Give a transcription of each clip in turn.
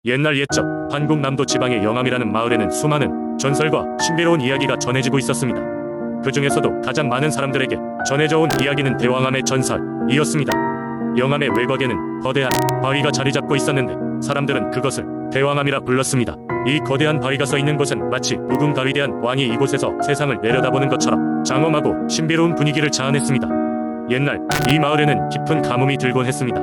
옛날 옛적 한국남도 지방의 영암이라는 마을에는 수많은 전설과 신비로운 이야기가 전해지고 있었습니다. 그 중에서도 가장 많은 사람들에게 전해져 온 이야기는 대왕암의 전설이었습니다. 영암의 외곽에는 거대한 바위가 자리 잡고 있었는데 사람들은 그것을 대왕암이라 불렀습니다. 이 거대한 바위가 서 있는 곳은 마치 누군가 위대한 왕이 이곳에서 세상을 내려다보는 것처럼 장엄하고 신비로운 분위기를 자아냈습니다. 옛날 이 마을에는 깊은 가뭄이 들곤 했습니다.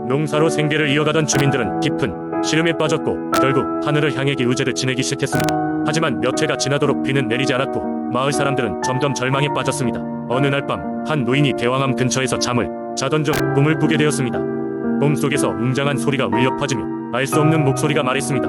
농사로 생계를 이어가던 주민들은 깊은 시름에 빠졌고 결국 하늘을 향해 기우제를 지내기 시작했습니다. 하지만 몇 해가 지나도록 비는 내리지 않았고 마을 사람들은 점점 절망에 빠졌습니다. 어느 날 밤 한 노인이 대왕암 근처에서 잠을 자던 중 꿈을 꾸게 되었습니다. 꿈속에서 웅장한 소리가 울려 퍼지며 알 수 없는 목소리가 말했습니다.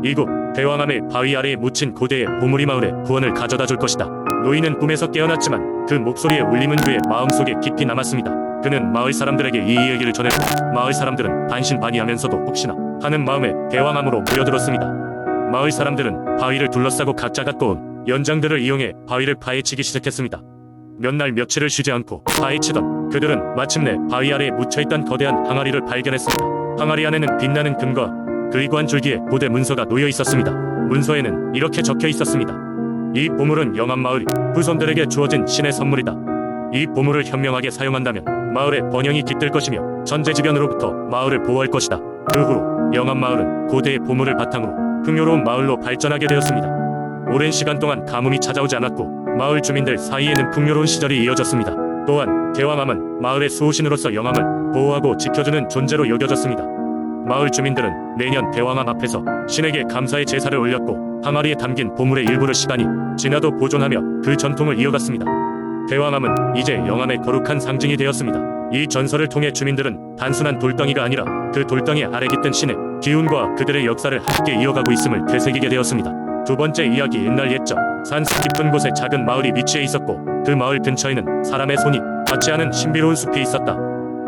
이곳 대왕암의 바위 아래에 묻힌 고대의 보물이 마을에 구원을 가져다 줄 것이다. 노인은 꿈에서 깨어났지만 그 목소리의 울림은 그의 마음속에 깊이 남았습니다. 그는 마을 사람들에게 이 이야기를 전했고 마을 사람들은 반신반의하면서도 혹시나 하는 마음에 대왕암으로 모여들었습니다. 마을 사람들은 바위를 둘러싸고 각자 갖고 온 연장들을 이용해 바위를 파헤치기 시작했습니다. 몇 날 며칠을 쉬지 않고 파헤치던 그들은 마침내 바위 아래에 묻혀있던 거대한 항아리를 발견했습니다. 항아리 안에는 빛나는 금과 그리고 한 줄기의 고대 문서가 놓여 있었습니다. 문서에는 이렇게 적혀 있었습니다. 이 보물은 영암마을 후손들에게 주어진 신의 선물이다. 이 보물을 현명하게 사용한다면 마을의 번영이 깃들 것이며 천재지변으로부터 마을을 보호할 것이다. 그 후로 영암마을은 고대의 보물을 바탕으로 풍요로운 마을로 발전하게 되었습니다. 오랜 시간 동안 가뭄이 찾아오지 않았고 마을 주민들 사이에는 풍요로운 시절이 이어졌습니다. 또한 대왕암은 마을의 수호신으로서 영암을 보호하고 지켜주는 존재로 여겨졌습니다. 마을 주민들은 매년 대왕암 앞에서 신에게 감사의 제사를 올렸고 항아리에 담긴 보물의 일부를 시간이 지나도 보존하며 그 전통을 이어갔습니다. 대왕암은 이제 영암의 거룩한 상징이 되었습니다. 이 전설을 통해 주민들은 단순한 돌덩이가 아니라 그 돌덩이 아래 깃든 신의 기운과 그들의 역사를 함께 이어가고 있음을 되새기게 되었습니다. 두 번째 이야기. 옛날 옛적 산속 깊은 곳에 작은 마을이 위치해 있었고 그 마을 근처에는 사람의 손이 닿지 않은 신비로운 숲이 있었다.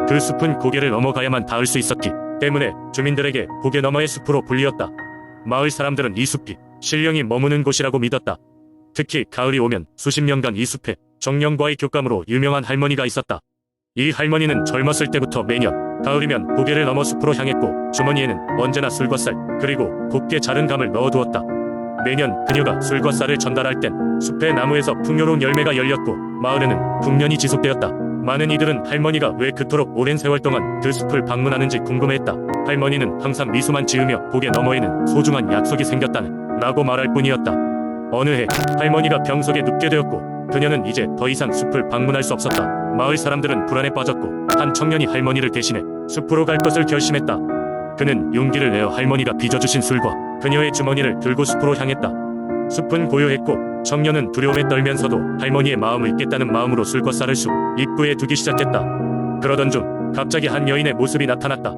그 숲은 고개를 넘어가야만 닿을 수 있었기 때문에 주민들에게 고개 너머의 숲으로 불리었다. 마을 사람들은 이 숲이 신령이 머무는 곳이라고 믿었다. 특히 가을이 오면 수십 년간 이 숲에 정령과의 교감으로 유명한 할머니가 있었다. 이 할머니는 젊었을 때부터 매년 가을이면 고개를 넘어 숲으로 향했고 주머니에는 언제나 술과 쌀 그리고 곱게 자른 감을 넣어두었다. 매년 그녀가 술과 쌀을 전달할 땐 숲의 나무에서 풍요로운 열매가 열렸고 마을에는 풍년이 지속되었다. 많은 이들은 할머니가 왜 그토록 오랜 세월 동안 그 숲을 방문하는지 궁금해했다. 할머니는 항상 미소만 지으며 고개 너머에는 소중한 약속이 생겼다는 라고 말할 뿐이었다. 어느 해 할머니가 병석에 눕게 되었고 그녀는 이제 더 이상 숲을 방문할 수 없었다. 마을 사람들은 불안에 빠졌고 한 청년이 할머니를 대신해 숲으로 갈 것을 결심했다. 그는 용기를 내어 할머니가 빚어주신 술과 그녀의 주머니를 들고 숲으로 향했다. 숲은 고요했고 청년은 두려움에 떨면서도 할머니의 마음을 깼다는 마음으로 술과 쌀을 숲 입구에 두기 시작했다. 그러던 중 갑자기 한 여인의 모습이 나타났다.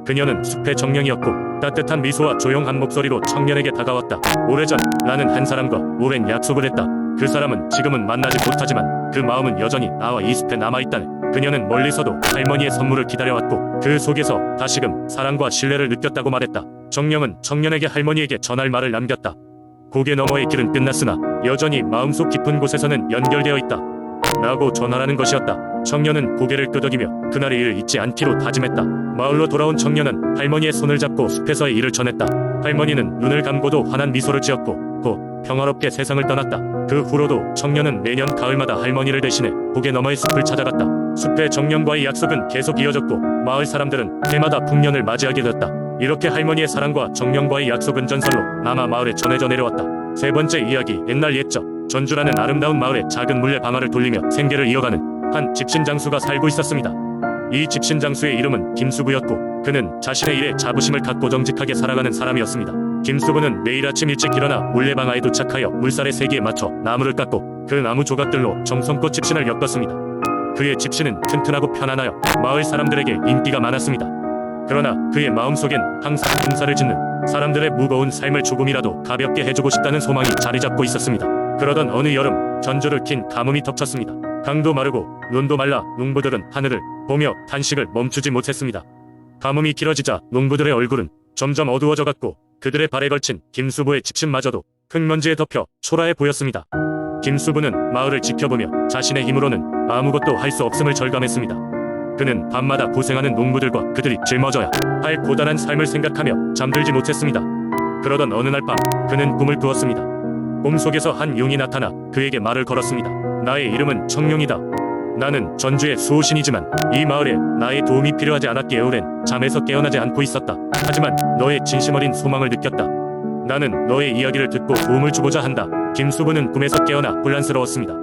그녀는 숲의 정령이었고 따뜻한 미소와 조용한 목소리로 청년에게 다가왔다. 오래전 나는 한 사람과 오랜 약속을 했다. 그 사람은 지금은 만나지 못하지만 그 마음은 여전히 나와 이 숲에 남아있다네. 그녀는 멀리서도 할머니의 선물을 기다려왔고 그 속에서 다시금 사랑과 신뢰를 느꼈다고 말했다. 정령은 청년에게 할머니에게 전할 말을 남겼다. 고개 너머의 길은 끝났으나 여전히 마음속 깊은 곳에서는 연결되어 있다 라고 전하라는 것이었다. 청년은 고개를 끄덕이며 그날의 일을 잊지 않기로 다짐했다. 마을로 돌아온 청년은 할머니의 손을 잡고 숲에서의 일을 전했다. 할머니는 눈을 감고도 환한 미소를 지었고 곧 평화롭게 세상을 떠났다. 그 후로도 청년은 매년 가을마다 할머니를 대신해 고개 너머의 숲을 찾아갔다. 숲의 정령과의 약속은 계속 이어졌고 마을 사람들은 해마다 풍년을 맞이하게 되었다. 이렇게 할머니의 사랑과 정령과의 약속은 전설로 남아 마을에 전해져 내려왔다. 세 번째 이야기. 옛날 옛적 전주라는 아름다운 마을에 작은 물레 방아를 돌리며 생계를 이어가는 한 집신장수가 살고 있었습니다. 이 집신장수의 이름은 김수부였고 그는 자신의 일에 자부심을 갖고 정직하게 살아가는 사람이었습니다. 김수부는 매일 아침 일찍 일어나 물레방아에 도착하여 물살의 세기에 맞춰 나무를 깎고 그 나무 조각들로 정성껏 집신을 엮었습니다. 그의 집신은 튼튼하고 편안하여 마을 사람들에게 인기가 많았습니다. 그러나 그의 마음속엔 항상 농사를 짓는 사람들의 무거운 삶을 조금이라도 가볍게 해주고 싶다는 소망이 자리잡고 있었습니다. 그러던 어느 여름 전주를 긴 가뭄이 덮쳤습니다. 강도 마르고 눈도 말라 농부들은 하늘을 보며 탄식을 멈추지 못했습니다. 가뭄이 길어지자 농부들의 얼굴은 점점 어두워져갔고 그들의 발에 걸친 김수부의 집신마저도 흙먼지에 덮여 초라해 보였습니다. 김수부는 마을을 지켜보며 자신의 힘으로는 아무것도 할 수 없음을 절감했습니다. 그는 밤마다 고생하는 농부들과 그들이 짊어져야 할 고단한 삶을 생각하며 잠들지 못했습니다. 그러던 어느 날 밤 그는 꿈을 꾸었습니다. 꿈 속에서 한 용이 나타나 그에게 말을 걸었습니다. 나의 이름은 청룡이다. 나는 전주의 수호신이지만 이 마을에 나의 도움이 필요하지 않았기에 오랜 잠에서 깨어나지 않고 있었다. 하지만 너의 진심 어린 소망을 느꼈다. 나는 너의 이야기를 듣고 도움을 주고자 한다. 김수부는 꿈에서 깨어나 혼란스러웠습니다.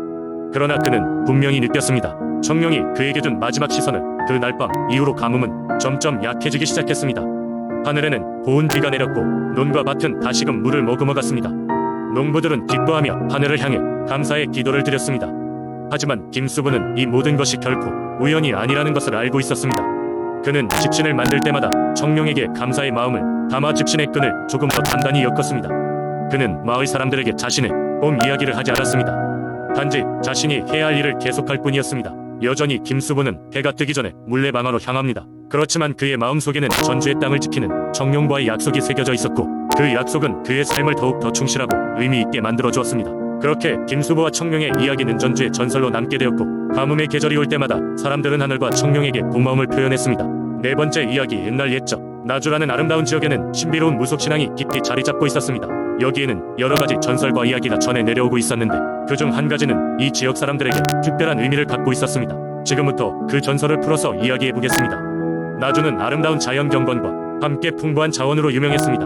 그러나 그는 분명히 느꼈습니다. 청룡이 그에게 준 마지막 시선을. 그날 밤 이후로 가뭄은 점점 약해지기 시작했습니다. 하늘에는 고운 비가 내렸고 논과 밭은 다시금 물을 머금어갔습니다. 농부들은 기뻐하며 하늘을 향해 감사의 기도를 드렸습니다. 하지만 김수부는 이 모든 것이 결코 우연이 아니라는 것을 알고 있었습니다. 그는 집신을 만들 때마다 청룡에게 감사의 마음을 담아 집신의 끈을 조금 더 단단히 엮었습니다. 그는 마을 사람들에게 자신의 꿈 이야기를 하지 않았습니다. 단지 자신이 해야 할 일을 계속할 뿐이었습니다. 여전히 김수부는 해가 뜨기 전에 물레방아로 향합니다. 그렇지만 그의 마음속에는 전주의 땅을 지키는 청룡과의 약속이 새겨져 있었고 그 약속은 그의 삶을 더욱 더 충실하고 의미 있게 만들어 주었습니다. 그렇게 김수부와 청룡의 이야기는 전주의 전설로 남게 되었고 가뭄의 계절이 올 때마다 사람들은 하늘과 청룡에게 고마움을 표현했습니다. 네 번째 이야기. 옛날 옛적 나주라는 아름다운 지역에는 신비로운 무속신앙이 깊이 자리 잡고 있었습니다. 여기에는 여러 가지 전설과 이야기가 전해 내려오고 있었는데 그중 한 가지는 이 지역 사람들에게 특별한 의미를 갖고 있었습니다. 지금부터 그 전설을 풀어서 이야기해 보겠습니다. 나주는 아름다운 자연 경관과 함께 풍부한 자원으로 유명했습니다.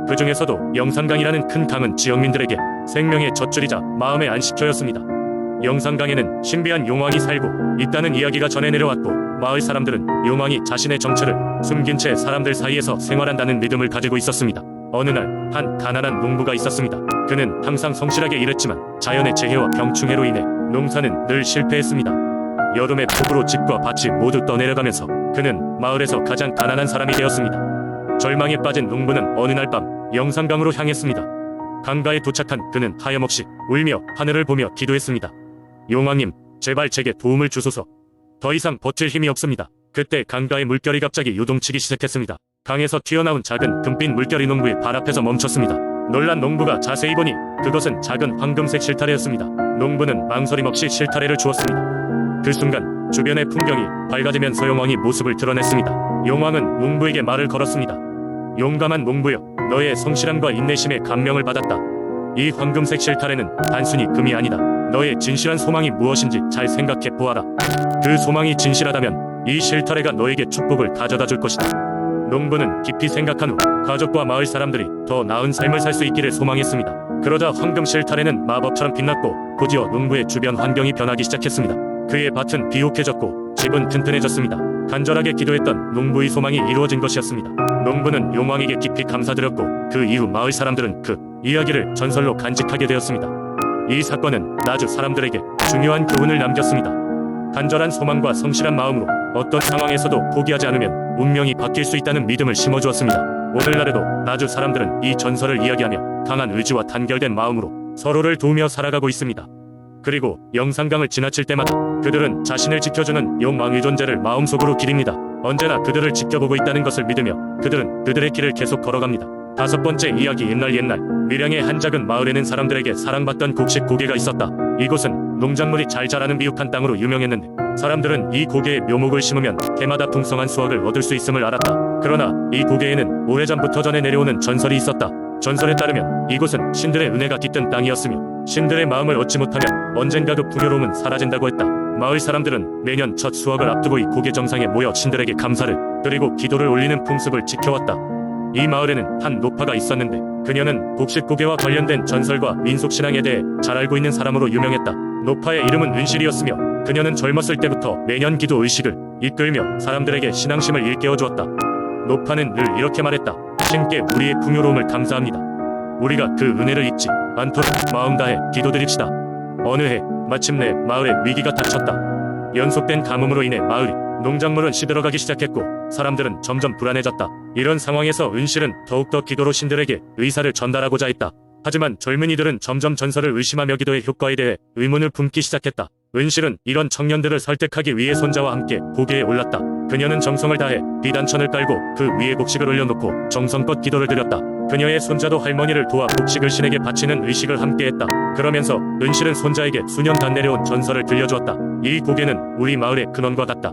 그 중에서도 영산강이라는 큰 강은 지역민들에게 생명의 젖줄이자 마음의 안식처였습니다. 영산강에는 신비한 용왕이 살고 있다는 이야기가 전해 내려왔고 마을 사람들은 용왕이 자신의 정체를 숨긴 채 사람들 사이에서 생활한다는 믿음을 가지고 있었습니다. 어느 날 한 가난한 농부가 있었습니다. 그는 항상 성실하게 일했지만 자연의 재해와 병충해로 인해 농사는 늘 실패했습니다. 여름의 폭우로 집과 밭이 모두 떠내려가면서 그는 마을에서 가장 가난한 사람이 되었습니다. 절망에 빠진 농부는 어느 날 밤 영산강으로 향했습니다. 강가에 도착한 그는 하염없이 울며 하늘을 보며 기도했습니다. 용왕님, 제발 제게 도움을 주소서. 더 이상 버틸 힘이 없습니다. 그때 강가의 물결이 갑자기 요동치기 시작했습니다. 강에서 튀어나온 작은 금빛 물결이 농부의 발 앞에서 멈췄습니다. 놀란 농부가 자세히 보니 그것은 작은 황금색 실타래였습니다. 농부는 망설임 없이 실타래를 주었습니다. 그 순간 주변의 풍경이 밝아지면서 용왕이 모습을 드러냈습니다. 용왕은 농부에게 말을 걸었습니다. 용감한 농부여, 너의 성실함과 인내심에 감명을 받았다. 이 황금색 실타래는 단순히 금이 아니다. 너의 진실한 소망이 무엇인지 잘 생각해 보아라. 그 소망이 진실하다면 이 실타래가 너에게 축복을 가져다 줄 것이다. 농부는 깊이 생각한 후 가족과 마을 사람들이 더 나은 삶을 살 수 있기를 소망했습니다. 그러자 황금 실타래는 마법처럼 빛났고 곧이어 농부의 주변 환경이 변하기 시작했습니다. 그의 밭은 비옥해졌고 집은 튼튼해졌습니다. 간절하게 기도했던 농부의 소망이 이루어진 것이었습니다. 농부는 용왕에게 깊이 감사드렸고 그 이후 마을 사람들은 그 이야기를 전설로 간직하게 되었습니다. 이 사건은 나주 사람들에게 중요한 교훈을 남겼습니다. 간절한 소망과 성실한 마음으로 어떤 상황에서도 포기하지 않으면 운명이 바뀔 수 있다는 믿음을 심어주었습니다. 오늘날에도 나주 사람들은 이 전설을 이야기하며 강한 의지와 단결된 마음으로 서로를 도우며 살아가고 있습니다. 그리고 영산강을 지나칠 때마다 그들은 자신을 지켜주는 용왕의 존재를 마음속으로 기립니다. 언제나 그들을 지켜보고 있다는 것을 믿으며 그들은 그들의 길을 계속 걸어갑니다. 다섯 번째 이야기. 옛날 밀양의 한 작은 마을에는 사람들에게 사랑받던 곡식 고개가 있었다. 이곳은 농작물이 잘 자라는 비옥한 땅으로 유명했는데 사람들은 이 고개에 묘목을 심으면 해마다 풍성한 수확을 얻을 수 있음을 알았다. 그러나 이 고개에는 오래전부터 전해 내려오는 전설이 있었다. 전설에 따르면 이곳은 신들의 은혜가 깃든 땅이었으며 신들의 마음을 얻지 못하면 언젠가 그 풍요로움은 사라진다고 했다. 마을 사람들은 매년 첫 수확을 앞두고 이 고개 정상에 모여 신들에게 감사를 그리고 기도를 올리는 풍습을 지켜왔다. 이 마을에는 한 노파가 있었는데 그녀는 곡식 고개와 관련된 전설과 민속신앙에 대해 잘 알고 있는 사람으로 유명했다. 노파의 이름은 은실이었으며 그녀는 젊었을 때부터 매년 기도 의식을 이끌며 사람들에게 신앙심을 일깨워주었다. 노파는 늘 이렇게 말했다. 신께 우리의 풍요로움을 감사합니다. 우리가 그 은혜를 잊지 않도록 마음 다해 기도드립시다. 어느 해 마침내 마을에 위기가 닥쳤다. 연속된 가뭄으로 인해 마을이 농작물은 시들어가기 시작했고 사람들은 점점 불안해졌다. 이런 상황에서 은실은 더욱더 기도로 신들에게 의사를 전달하고자 했다. 하지만 젊은이들은 점점 전설을 의심하며 기도의 효과에 대해 의문을 품기 시작했다. 은실은 이런 청년들을 설득하기 위해 손자와 함께 고개에 올랐다. 그녀는 정성을 다해 비단천을 깔고 그 위에 곡식을 올려놓고 정성껏 기도를 드렸다. 그녀의 손자도 할머니를 도와 곡식을 신에게 바치는 의식을 함께했다. 그러면서 은실은 손자에게 수년간 내려온 전설을 들려주었다. 이 고개는 우리 마을의 근원과 같다.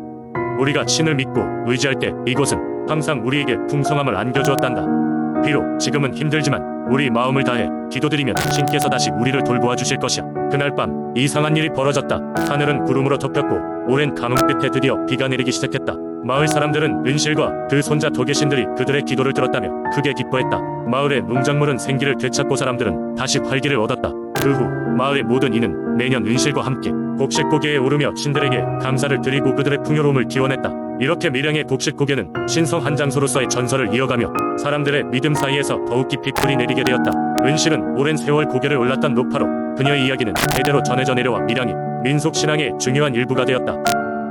우리가 신을 믿고 의지할 때 이곳은 항상 우리에게 풍성함을 안겨주었단다. 비록 지금은 힘들지만 우리 마음을 다해 기도드리면 신께서 다시 우리를 돌보아 주실 것이야. 그날 밤 이상한 일이 벌어졌다. 하늘은 구름으로 덮였고 오랜 가뭄 끝에 드디어 비가 내리기 시작했다. 마을 사람들은 은실과 그 손자 도계신들이 그들의 기도를 들었다며 크게 기뻐했다. 마을의 농작물은 생기를 되찾고 사람들은 다시 활기를 얻었다. 그 후 마을의 모든 이는 매년 은실과 함께 곡식고개에 오르며 신들에게 감사를 드리고 그들의 풍요로움을 기원했다. 이렇게 밀양의 곡식고개는 신성 한 장소로서의 전설을 이어가며 사람들의 믿음 사이에서 더욱 깊이 뿌리 내리게 되었다. 은실은 오랜 세월 고개를 올랐던 노파로 그녀의 이야기는 대대로 전해져 내려와 밀양이 민속신앙의 중요한 일부가 되었다.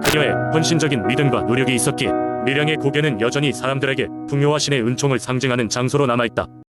그녀의 헌신적인 믿음과 노력이 있었기에 밀양의 고개는 여전히 사람들에게 풍요와 신의 은총을 상징하는 장소로 남아있다.